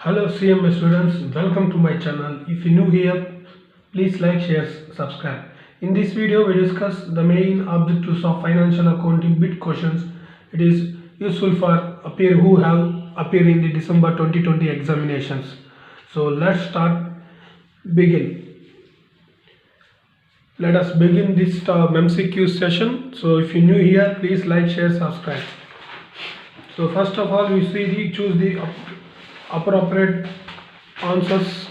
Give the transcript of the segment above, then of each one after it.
Hello CMS students, welcome to my channel. If you're new here, please like, share, subscribe. In this video, we discuss the main objectives of financial accounting bit questions. It is useful for appear who have appeared in the December 2020 examinations. So let's start, begin. Let us begin this MCQ session. So if you're new here, please like, share, subscribe. So first of all, we see the choose the appropriate answers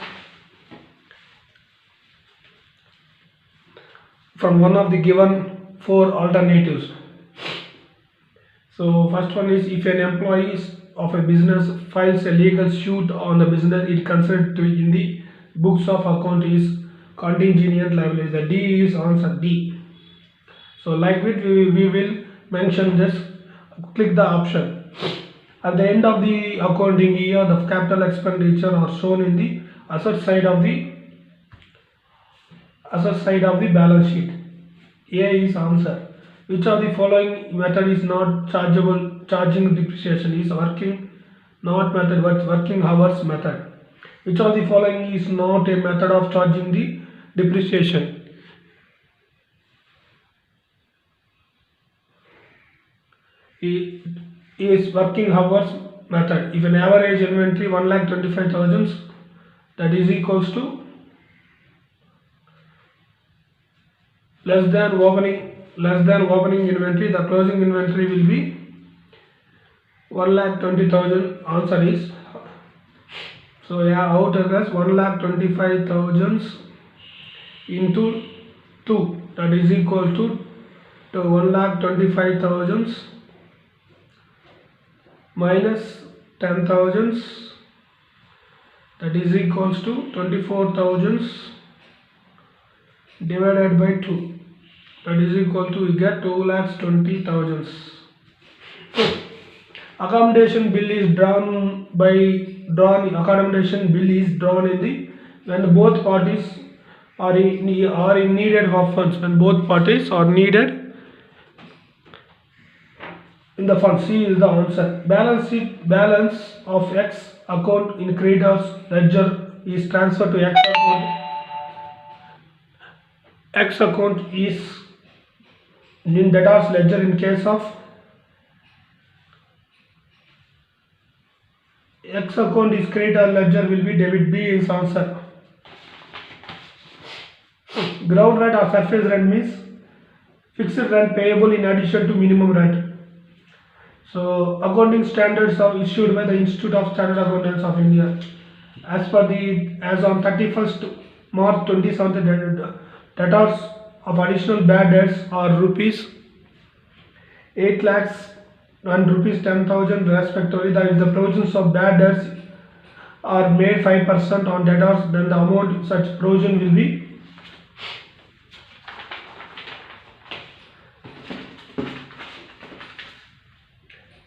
from one of the given four alternatives. So first one is, if an employee of a business files a legal suit on the business, it considered to in the books of account is contingent liability. The D is answer D. So like it, we will mention this. Click the option. At the end of the accounting year, the capital expenditure are shown in the asset side of the balance sheet. A is answer. Which of the following method is not chargeable? Charging depreciation is working not method but working hours method. Which of the following is not a method of charging the depreciation? Is working hours method. If an average inventory 1,25,000, that is equals to less than opening inventory, the closing inventory will be 1,20,000. Answer is, so yeah, out as 1,25,000 into 2, that is equal to 1,25,000 minus 10,000, that is equals to 24,000 divided by 2, that is equal to, we get 2,20,000. Accommodation bill is drawn accommodation bill is drawn in the when both parties are in needed of funds, when both parties are needed in the fund. C is the answer. Balance of X account in creditors ledger is transferred to X account. X account is in debtors ledger in case of X account is creditor ledger will be debit. B is answer. Ground rent or surface rent means fixed rent payable in addition to minimum rent. So accounting standards are issued by the Institute of Standard Accountants of India. As on 31st March 2017, debtors of additional bad debts are rupees 8 lakhs and rupees 10,000 respectively. That if the provisions of bad debts are made 5% on debtors, then the amount such provision will be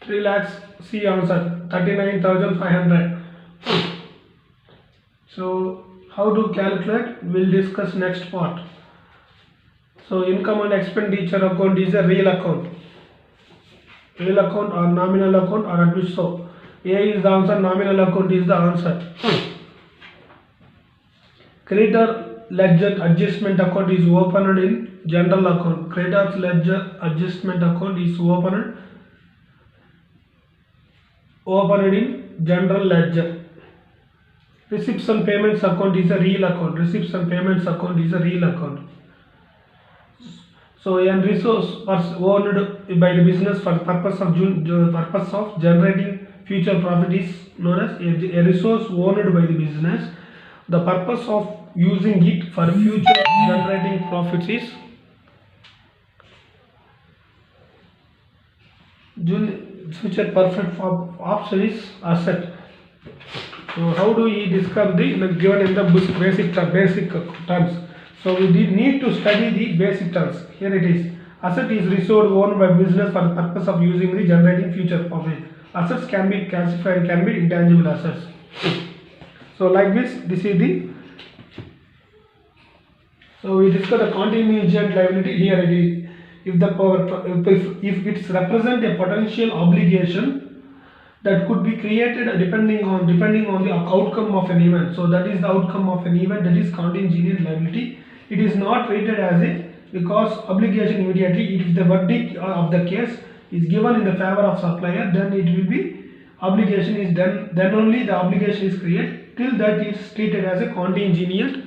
3 lakhs. C answer, 39,500. So how to calculate, we'll discuss next part. So income and expenditure account is a real account or nominal account or at which. So A is the answer, nominal account is the answer. Creditor ledger adjustment account is opened in general account. Creditor's ledger adjustment account is opened in general ledger. Receipts and payments account is a real account. Receipts and payments account is a real account. So a resource was owned by the business for the purpose of generating future profit is known as a resource owned by the business. The purpose of using it for future generating profits is future perfect option is asset. So how do we describe the given in the basic terms? So we need to study the basic terms. Here it is. Asset is resource owned by business for the purpose of using the generating future profit. Assets can be classified, can be intangible assets. So like this is the. So we discuss the contingent liability. Here it is. If it represents a potential obligation that could be created depending on the outcome of an event. So that is the outcome of an event, that is contingent liability. It is not treated as a because obligation immediately. If the verdict of the case is given in the favor of supplier, then it will be obligation is done. Then only the obligation is created. Till that it is treated as a contingent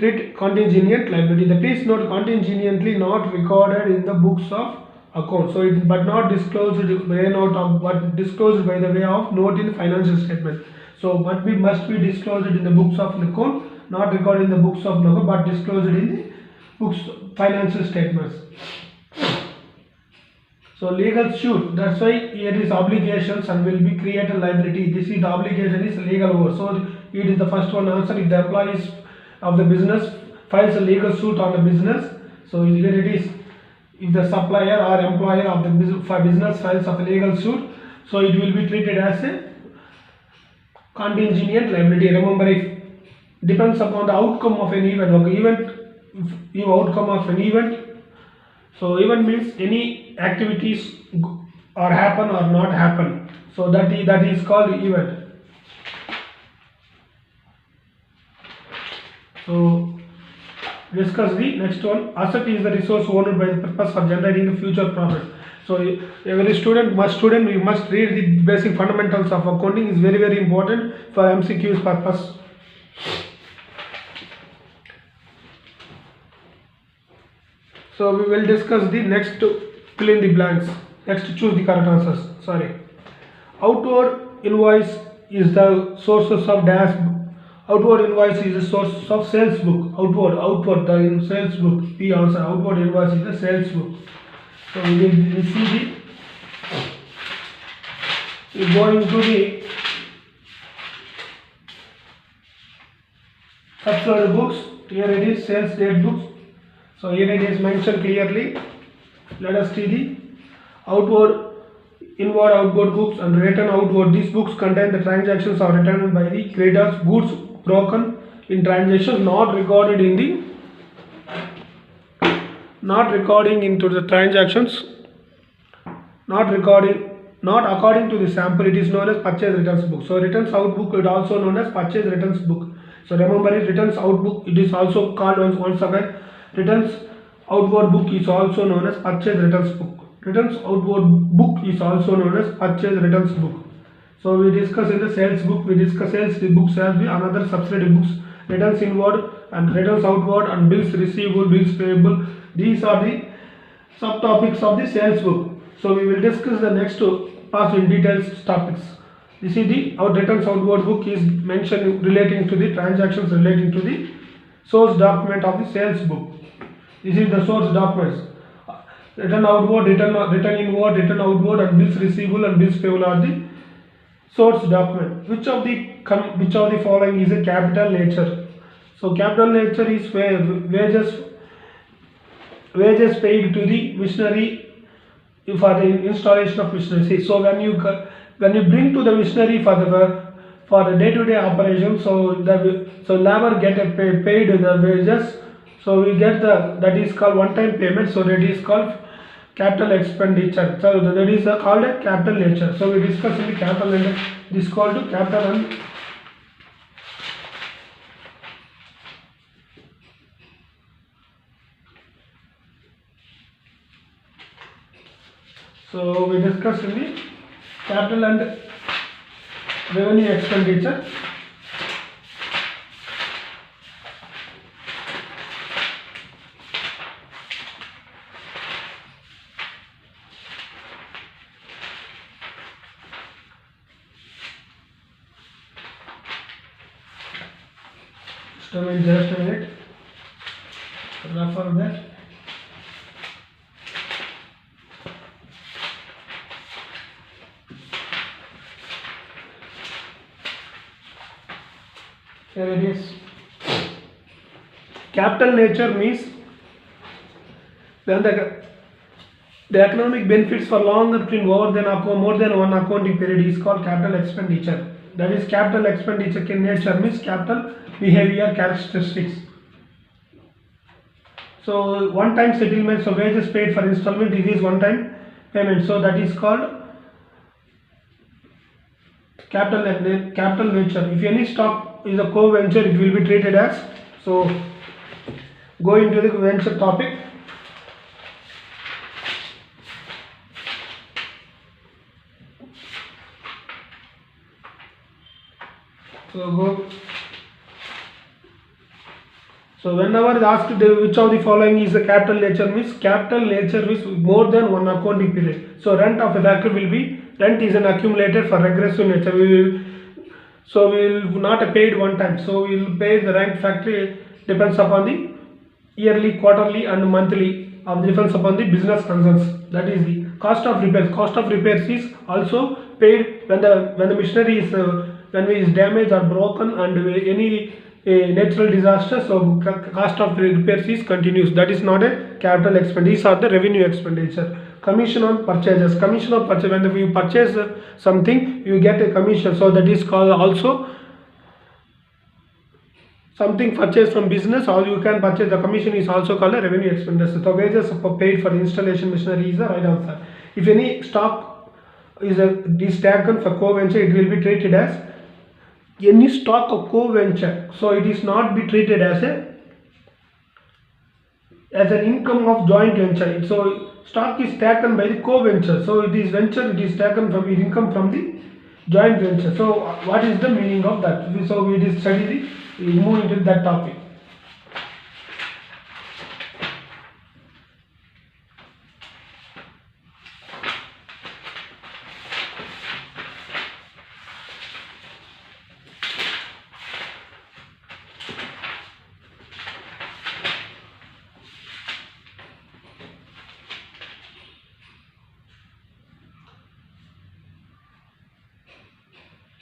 liability. The please note contingently not recorded in the books of account. So it but not disclosed by note of but disclosed by the way of note in financial statement. So but we must be disclosed in the books of account, not recorded in the books of account, but disclosed in the books financial statements. So legal suit, that's why here is obligations and will be created liability. This is the obligation is legal over. So it is the first one answer. If the employees of the business files a legal suit on the business, so here it is. If the supplier or employer of the business files of a legal suit, so it will be treated as a contingent liability. Remember, if depends upon the outcome of an event. Okay, if outcome of an event. So event means any activities or happen or not happen. So that is called event. So discuss the next one. Asset is the resource owned by the purpose of generating the future profit. So every student we must read the basic fundamentals of accounting. Is very important for MCQ's purpose. So we will discuss the next fill in the blanks. Next choose the correct answers. Sorry. Outward invoice is the sources of dash. Outward invoice is the source of sales book. Outward the sales book. P answer. Outward invoice is the sales book. So we will see we go into the subsidiary books. Here it is sales date books. So here it is mentioned clearly. Let us see the inward outward books and written outward. These books contain the transactions are written by the creditors, goods broken in transactions not recorded into the transactions, not according to the sample. It is known as purchase returns book. So returns out book is also known as purchase returns book. So remember it, returns out book, it is also called once again returns outward book is also known as purchase returns book. Returns outward book is also known as purchase returns book. So we discuss in the sales book, we discuss sales books as the another subsidiary books, returns inward and returns outward and bills receivable, bills payable. These are the subtopics of the sales book. So we will discuss the next pass in details topics. This is the returns outward book is mentioned relating to the transactions relating to the source document of the sales book. This is the source documents. Return outward, return inward, return outward, and bills receivable and bills payable are the source document. Which of the following is a capital nature? So capital nature is where wages paid to the machinery for the installation of machinery. So when you bring to the machinery for the day-to-day operation, so labor get paid the wages. So we get that is called one-time payment. So that is called capital expenditure. So that is called a capital nature. So we discuss in the capital and this is called capital and so we discuss in the capital and revenue expenditure. Just a minute. Refer that. Here it is. Capital nature means when the economic benefits for longer between more than one accounting period is called capital expenditure. That is capital expenditure in nature means capital behavior characteristics. So one-time settlement, so wages paid for installment, this is one-time payment. So that is called capital venture. If any stock is a co-venture, it will be treated as. So go into the venture topic. So whenever asked which of the following is a capital nature, means capital nature is more than one accounting period. So rent of a factory will be, rent is an accumulated for regressive nature. We will not paid one time. So we will pay the rent factory depends upon the yearly, quarterly and monthly of depends upon the business concerns. That is the cost of repairs. Cost of repairs is also paid when the machinery is when it is damaged or broken and any natural disaster. So cost of repairs is continuous. That is not a capital expense. These are the revenue expenditure. Commission on purchases. Commission on purchase, when you purchase something, you get a commission. So that is called also something purchased from business, or you can purchase, the commission is also called a revenue expenditure. The wages paid for installation machinery is the right answer. If any stock is taken for co-venture, it will be treated as any stock of co-venture. So it is not be treated as an income of joint venture. So stock is taken by the co-venture. So it is venture, it is taken from income from the joint venture. So what is the meaning of that? So we will study we move into that topic.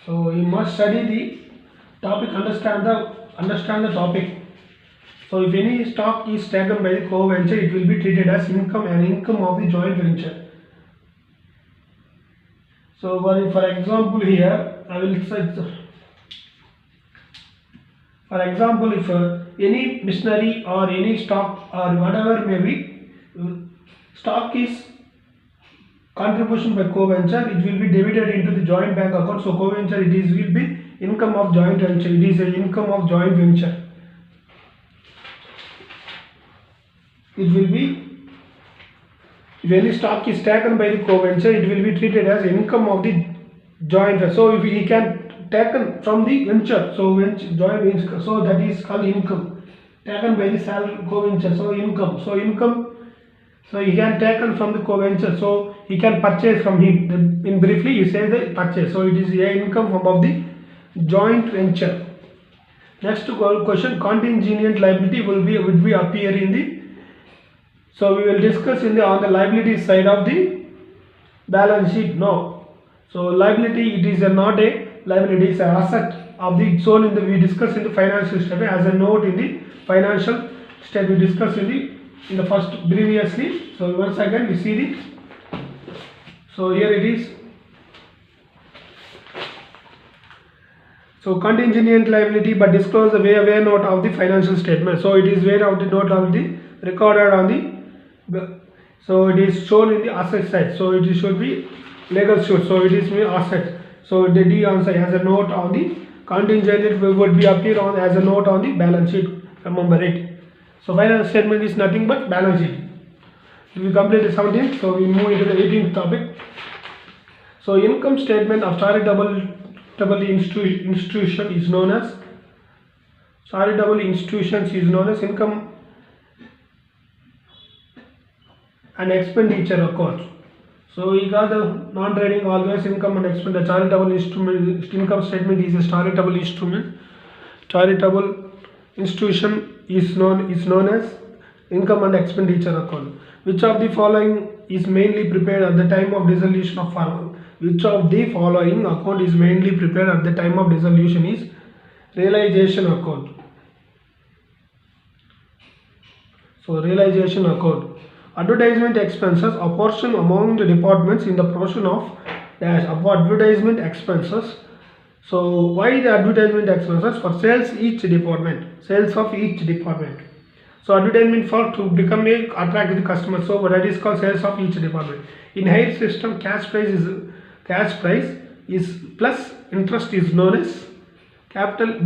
So you must study the topic, understand the topic. So if any stock is taken by the co-venture, it will be treated as income and income of the joint venture. So for example here, I will say, for example, if any machinery or any stock or whatever may be, stock is contribution by co-venture, it will be debited into the joint bank account. So co-venture, will be income of joint venture. It is an income of joint venture. It will be, if any stock is taken by the co-venture, it will be treated as income of the joint venture. So if he can taken from the venture, so joint venture, so that is called income taken by the co-venture. So income. So he can taken from the co-venture, so he can purchase from him. In briefly, you say the purchase. So it is a income of the joint venture. Next question: contingent liability would be appear in the. So we will discuss on the liability side of the balance sheet. No. So liability, it is not a liability; it is an asset of the shown in the. We discuss in the financial statement as a note in the financial statement. We discuss in the first previously. So once again we see the. So here it is. So contingent liability, but disclose the where note of the financial statement. So it is where of the note of the recorded on the. So it is shown in the asset side. So it should be legal should. So it is asset. So the D answer has a note on the contingent. It would be appear on as a note on the balance sheet. Remember it. So financial statement is nothing but balance sheet. We completed 17th, so we move into the 18th topic. So income statement of charitable institution is known as income and expenditure account. So we got the non-trading always income and expenditure. Charitable instrument income statement is a charitable instrument. Charitable institution is known as income and expenditure account. Which of the following is mainly prepared at the time of dissolution of firm? Which of the following account is mainly prepared at the time of dissolution is realization account. So realization account. Advertisement expenses apportioned among the departments in the portion of dash advertisement expenses. So why the advertisement expenses? For sales each department, sales of each department. So advertisement for to become attract the customer. So that is called sales of each department. In Hire system, cash price is plus interest is known as capital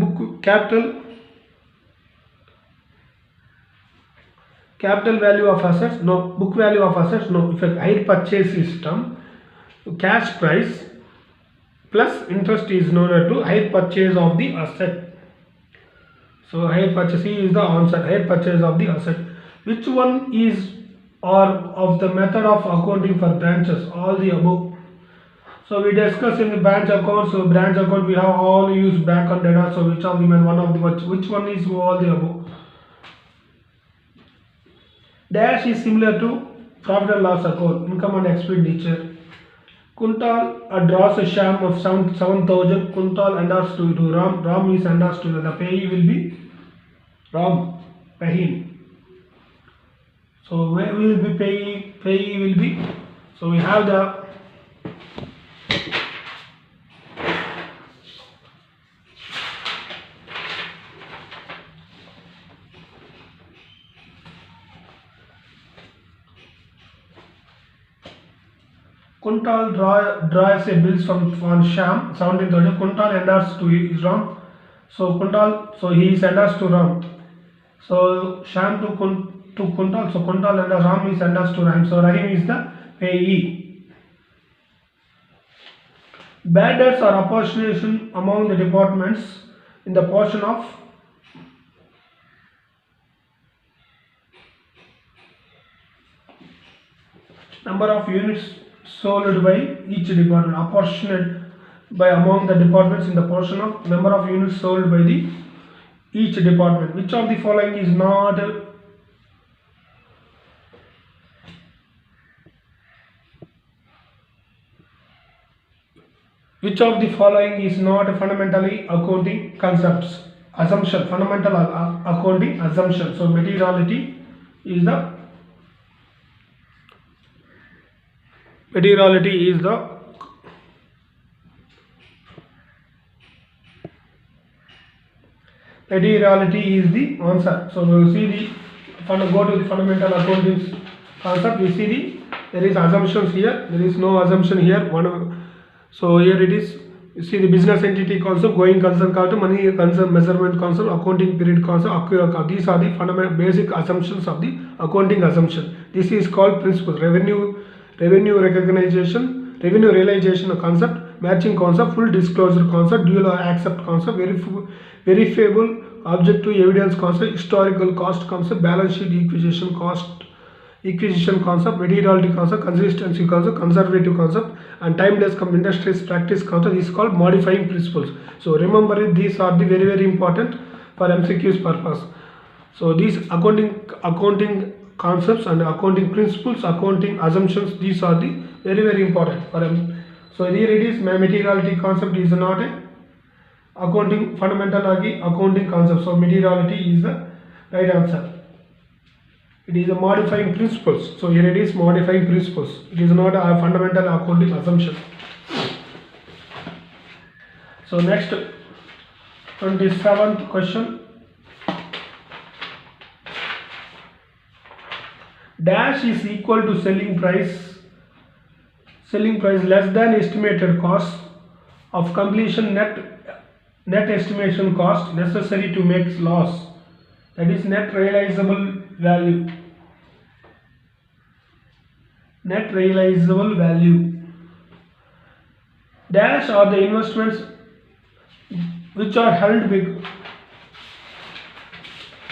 value of assets, no. Book value of assets, no. If a hire purchase is done, cash price plus interest is known as to hire purchase of the asset. So hire purchase is the answer. Hire purchase of the asset. Which one is or of the method of accounting for branches? All the above. So we discuss in the branch account. So branch account we have all used bank and data. So which of the one of the which one is all the above? Dash is similar to profit and loss account, income and expenditure. Kuntal draws a sham of 7,000. Kuntal enters to Ram. Ram is enters to the payee will be Ram, Pahim. So where will be payee? Payee will be. So we have the Kuntal draws a bills from Sham 17,000. Kuntal enters to his Ram. So Kuntal, so he enters to Ram. So Sham to Kuntal. So Kuntal enters Ram is enters to Rahim. So Rahim is the payee. Bad debts are apportionation among the departments in the portion of number of units sold by each department, apportioned by among the departments in the portion of number of units sold by the each department. Which of the following is not fundamentally accounting concepts? Assumption, fundamental accounting assumption. So materiality is the Materiality is the answer. So we will see the go to the fundamental accounting concept. We see there is assumptions here. There is no assumption here. So here it is. You see the business entity concept, going concern concept, money concern measurement concept, accounting period concept, accrual concept. These are the fundamental basic assumptions of the accounting assumption. This is called principles. Revenue recognition, revenue realization concept, matching concept, full disclosure concept, dual accept concept, verifiable objective evidence concept, historical cost concept, balance sheet acquisition concept, materiality concept, consistency concept, conservative concept, and timeless industry's practice concept is called modifying principles. So remember it, these are the very important for MCQ's purpose. So these accounting concepts and accounting principles, accounting assumptions, these are the very important for them. So here it is, materiality concept is not a accounting fundamental accounting concept. So materiality is the right answer. It is a modifying principles. So here it is, modifying principles. It is not a fundamental accounting assumption. So next 27th question. Dash is equal to selling price less than estimated cost of completion, net estimation cost necessary to make loss, that is net realizable value. Dash are the investments which are held big.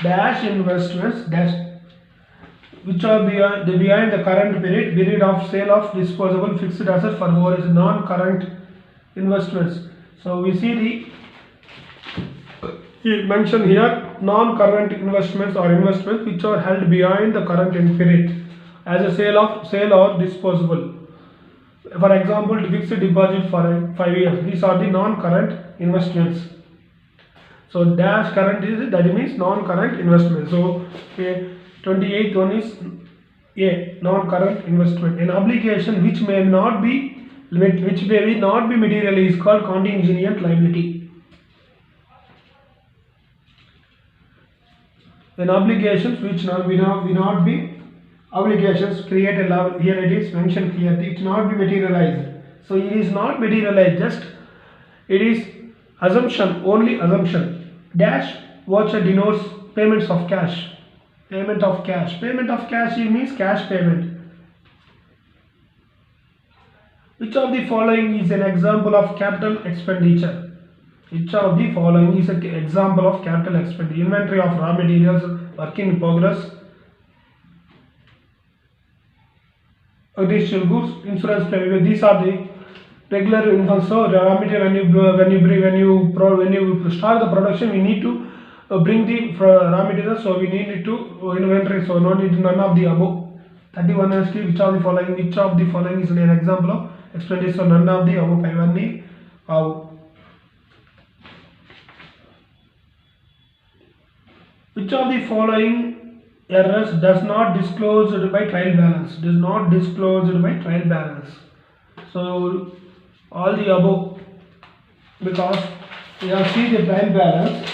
Dash investments which are behind the current period of sale of disposable fixed asset for more is non-current investments. So we see he mentioned here non-current investments or investments which are held behind the current period as a sale or disposable. For example, fixed deposit for 5 years. These are the non-current investments. So dash current is, that means non-current investment. So 28th one is A, non-current investment. An obligation which may not be material is called contingent liability. When obligations which will not be obligations create a liability, here it is mentioned clearly, it not be materialized. So it is not materialized, just It is assumption, only assumption. Dash voucher denotes payments of cash. Payment of cash. Payment of cash means cash payment. Which of the following is an example of capital expenditure? Which of the following is an example of capital expenditure? Inventory of raw materials, work in progress, additional goods, insurance premium. These are the regular income. So raw material, when you start the production, we need to bring the raw material. So we need to inventory. So no need none of the above. 31 is which of the following? Which of the following is an example of expenditure? So none of the above. 5 Which of the following errors does not disclosed by trial balance? Does not disclosed by trial balance. So all the above, because we have seen the trial balance.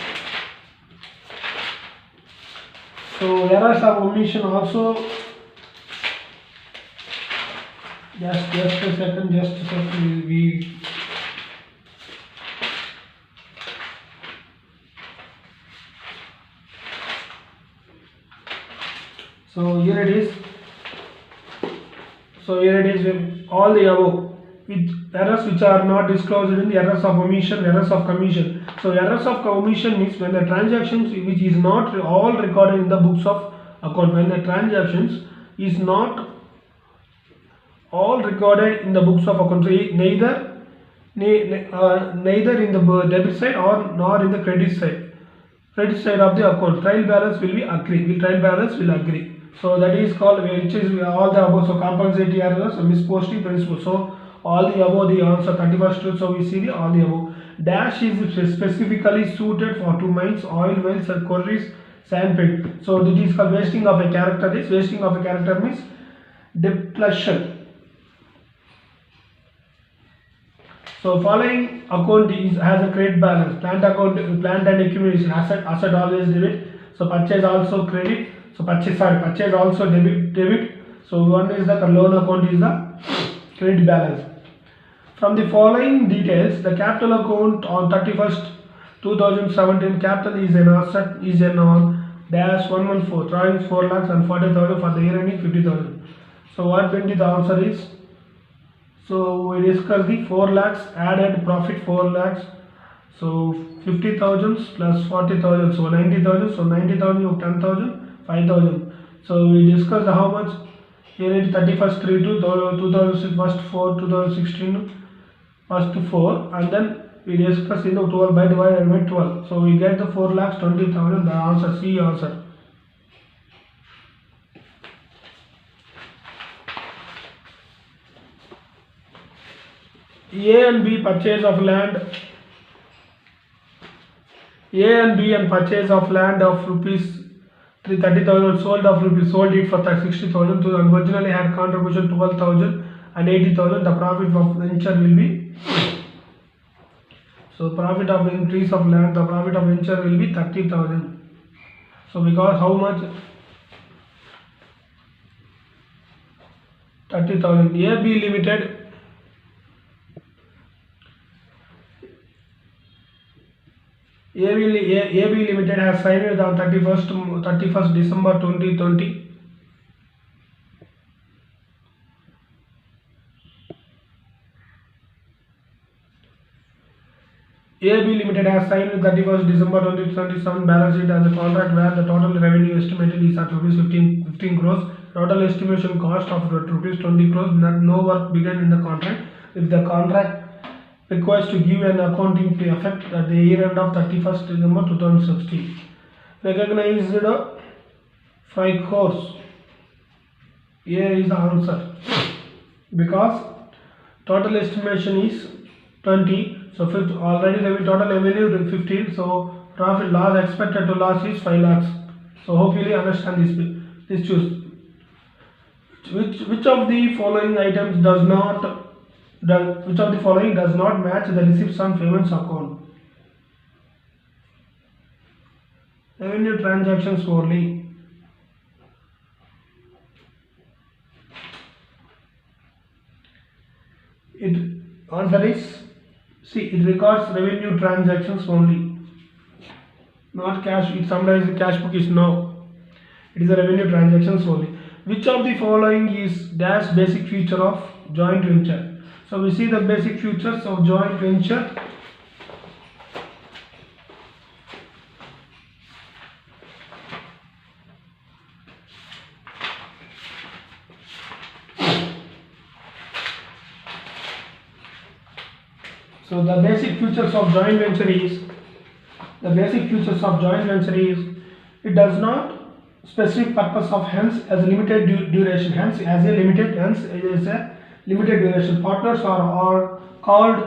So errors of omission also. Just a second. We So here it is. All the above with errors which are not disclosed in the errors of omission, errors of commission. So errors of omission means when the transactions which is not all recorded in the books of account. When the transactions is not all recorded in the books of account, so neither in the debit side or nor in the credit side of the account, trial balance will be agree. Trial balance will agree. So that is called, which is all the above. So compensatory errors, misposting principle. So all the above the answer 31st truth. So we see the all the above. Dash is specifically suited for 2 mines, oil wells and quarries, sand pit. So this is called wasting of a character. This wasting of a character means depletion. So following account has a credit balance. Plant and equipment is asset always debit. So purchase also credit. So purchase also debit. So one is the loan account is the credit balance. From the following details, the capital account on 31st 2017 capital is an asset is an on dash 114 drawings 4 lakhs and 40,000 for the year ending 50,000. So what will be the answer is? So we discuss the 4 lakhs added profit 4 lakhs. So 50,000 plus 40,000, so 90,000. So 90,000 of 10,000, 5,000. So we discussed how much here it 31st 3 to 2006 first 4 2016 first 4, and then we discuss 12 by divided by 12. So we get the 4 lakhs 20,000. The answer C answer. A and B purchase of land. A and B and purchase of land of rupees 30,000 sold it for 60,000. And originally had contribution 12,000 and 80,000. The profit of venture will be. So profit of increase of land. The profit of venture will be 30,000. So because how much? 30,000. AB Limited. AB Limited has signed on 31st December 2020. AB Limited has signed 31st December 2027 balance sheet as a contract where the total revenue estimated is at rupees 15 crores. Total estimation cost of rupees 20 crores. No work began in the contract. If the contract requires to give an accounting to effect at the year end of 31st December 2016. Recognized 5 crores. Here is the answer. Because total estimation is 20. So already the total revenue is 15. So profit loss expected to loss is 5 lakhs. So hopefully understand this choose. Which of the following items which of the following does not match the receipts and payments account? Revenue transactions only. Answer is See, it records revenue transactions only, not cash. It summarizes the cash book is no. It is a revenue transactions only. Which of the following is dash basic feature of joint venture? So we see the basic features of joint venture. So the basic features of joint venture is it does not specific purpose of hence as a limited duration, hence it is a limited duration. Partners are called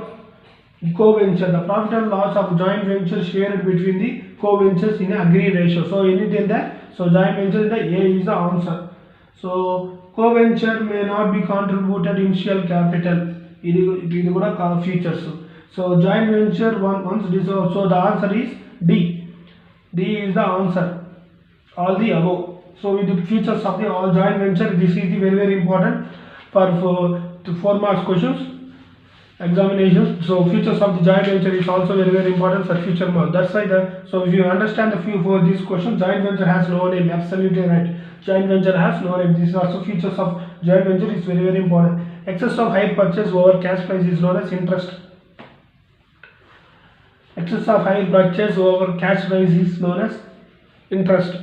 co-venture. The profit and loss of joint venture shared between the co-ventures in an agreed ratio. So anything that, so joint venture the A is the answer. So co-venture may not be contributed initial capital. ఇది కూడా features. So joint venture once dissolved. So the answer is D. D is the answer. All the above. So with the features of the all joint venture, this is the very important for 4 marks questions examinations. So features of the joint venture is also very important for future marks. That's why so if you understand the few for this question, joint venture has no name. Absolutely right. Joint venture has no name. This is also features of joint venture is very important. Excess of higher purchase over cash price is known as interest. Excess of higher purchase over cash price is known as interest.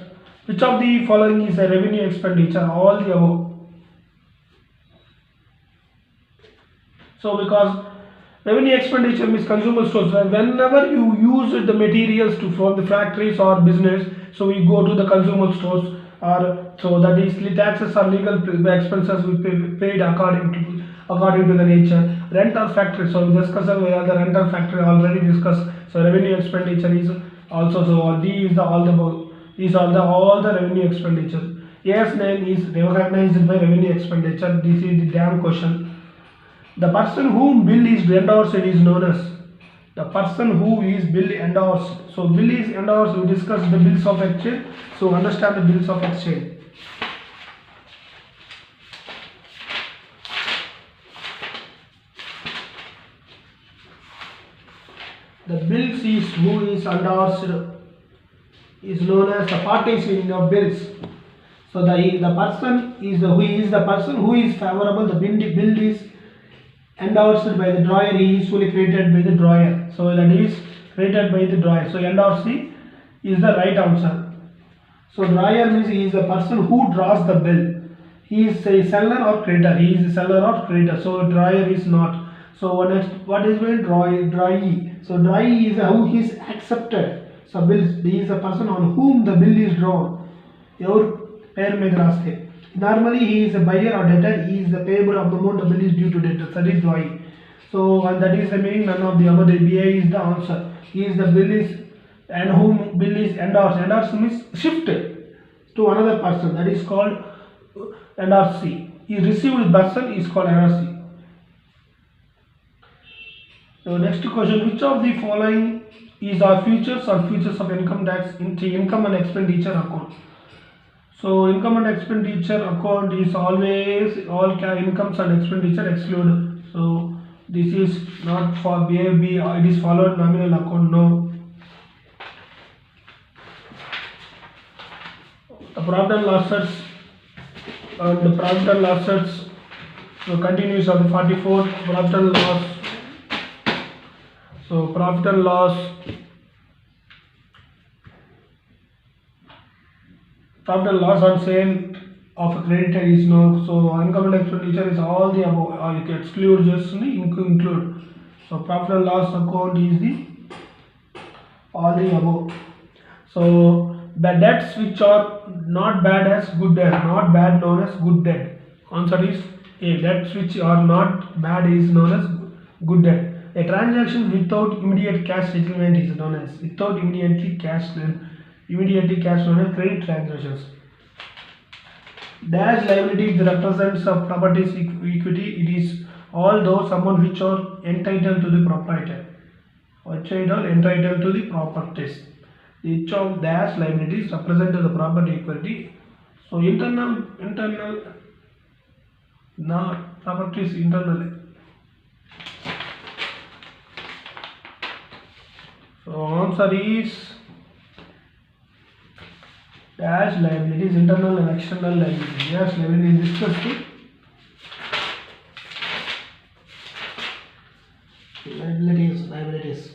Which of the following is a revenue expenditure? All the above. So because revenue expenditure means consumer stores, whenever you use the materials from the factories or business, so we go to the consumer stores, or so that is the taxes or legal expenses we paid according to the nature. Rent or factory, so we discussed the rent or factory already discussed. So revenue expenditure is also, so D is the all the revenue expenditure. Yes, name is recognized by revenue expenditure. This is the damn question. The person whom bill is endorsed is known as the person who is bill endorsed. So bill is endorsed. We discussed the bills of exchange. So understand the bills of exchange. The bills is who is endorsed is known as the parties in your bills. So the person is the person who is favorable. The bill is endorsed by the drawer, is usually created by the drawer. So that is created by the drawer. So endorsee is the right answer. So drawer means he is the person who draws the bill. He is a seller or creditor. He is a seller or creditor. So drawer is not. So next, what is meant drawee? So drawee is who is accepted. So bill, he is the person on whom the bill is drawn. Your pair में रास्ते. Normally he is a buyer or debtor. He is the payable of the amount the bill is due to debtor. That is drawee. So and that is the meaning. None of the above. The BA is the answer. He is the bill is and whom bill is endorsed. Endorsed means shifted to another person. That is called endorsee. He received person is called endorsee. So next question, which of the following is our features or features of income tax into income and expenditure account? So income and expenditure account is always all incomes and expenditure excluded. So this is not for BAB, it is followed nominal account, no. The profit and losses so continues on the 44 profit and loss. So profit and loss, on sale of a creditor is no. So income and expenditure is all the above, or you can exclude just include. So profit and loss account is the all the above. So the debts which are not bad as good debt, not bad known as good debt. Answer is A. Debts which are not bad is known as good debt. A transaction without immediate cash settlement is known as immediately cash known as credit transactions. Dash liability represents of property's equity. It is all those amounts which are entitled to the proprietor, entitled to the properties. Each of dash liabilities represent the property equity. So internal not properties internal. So answer is dash liabilities, internal and external liabilities. Yes, liability is discussed. Liabilities.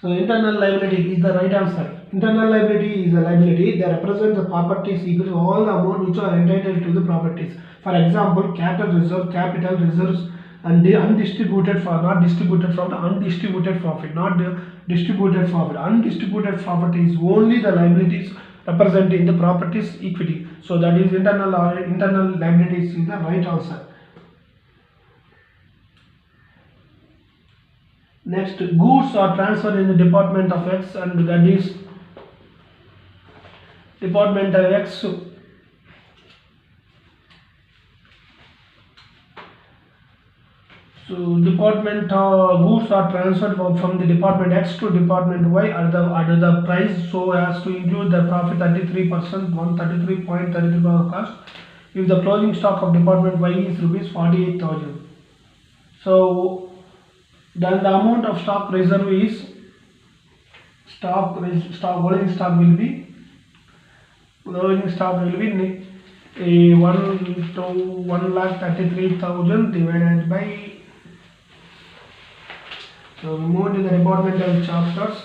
So internal liability is the right answer. Internal liability is a liability that represents the properties equal to all the amount which are entitled to the properties. For example, capital reserve, capital reserves, and the undistributed for not distributed from the undistributed profit, not the distributed profit. Undistributed profit is only the liabilities representing the properties equity. So that is internal liabilities is the right answer. Next, goods are transferred in the department of X, and that is department of X. So department goods are transferred from the department X to department Y at the price so as to include the profit 33%, 133.33 cost. If the closing stock of department Y is rupees 48,000. So then the amount of stock reserve is closing stock will be 1 to 1,33,000 divided by. So we move to the departmental chapters.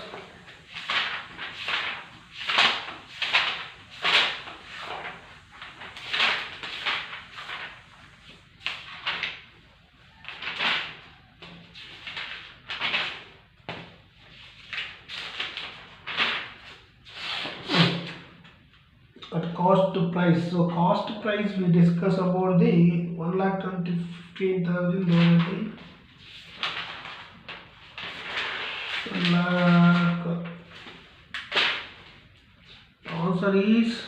At cost price. So cost price we discuss about the 1,15,000 divided by 1 lakh. Answer is